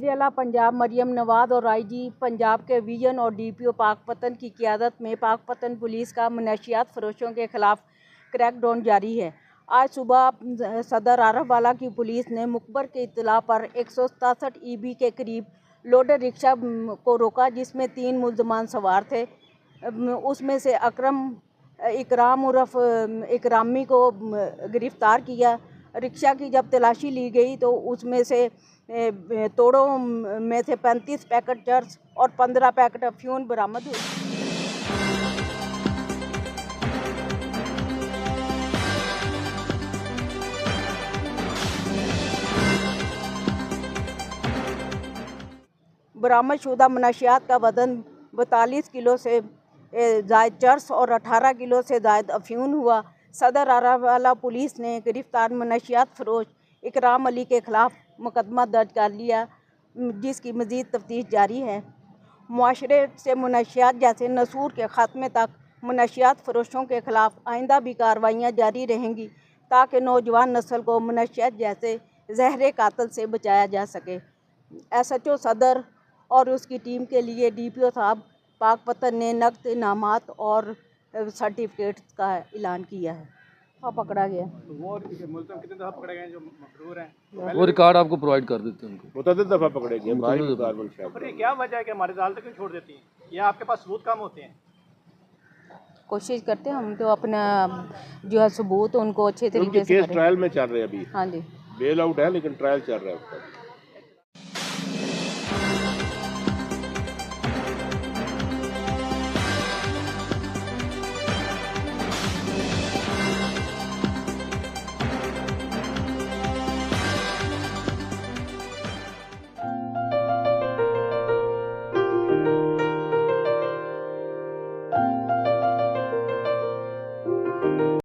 वज़ीर-ए-आला पंजाब मरियम नवाज़ और आईजी पंजाब के विजन और डीपीओ पाकपतन की क़ियादत में पाकपतन पुलिस का मनशियात फरोशों के ख़िलाफ़ क्रैकडाउन जारी है। आज सुबह सदर आरफवाला की पुलिस ने मुखबर की इत्तला पर 167 EB के करीब लोडेड रिक्शा को रोका, जिसमें 3 मुल्ज़मान सवार थे। उसमें से इकराम उर्फ इकरामी को गिरफ़्तार किया। रिक्शा की जब तलाशी ली गई तो उसमें से तोड़ों में से 35 पैकेट चर्स और 15 पैकेट अफ्यून बरामद हुई। बरामदशुदा मनशियात का वज़न 42 किलो से ज़ायद चर्स और 18 किलो से ज़ायद अफ्यून हुआ। सदर आरफवाला पुलिस ने गिरफ्तार मनशियात फरोश इकराम अली के ख़िलाफ़ मुकदमा दर्ज कर लिया, जिसकी मज़ीद तफ्तीश जारी है। मुआशरे से मनशियात जैसे नसूर के ख़ात्मे तक मनशियात फरोशों के ख़िलाफ़ आइंदा भी कार्रवाइयाँ जारी रहेंगी, ताकि नौजवान नस्ल को मनशियात जैसे ज़हर कातिल से बचाया जा सके। SHO सदर और उसकी टीम के लिए DPO साहब पाकपतन ने नकद इनामात और सर्टिफिकेट्स का ऐलान किया है। पकड़ा गया वो कितने दफ़ा पकड़े गए जो मफरूर हैं? वो रिकॉर्ड आपको प्रोवाइड कर देते हैं उनको। मुतअद्दिद दफ़ा पकड़े गए भाई। ये क्या वजह है कि हमारे अदालतें क्यों छोड़ देती हैं या आपके पास सबूत कम होते हैं? कोशिश करते हैं हम तो अपना जो है सबूत उनको अच्छे तरीके से केस ट्रायल में चल रहे हैं अभी। हाँ जी, बेल आउट है लेकिन ट्रायल चल रहा है उसका।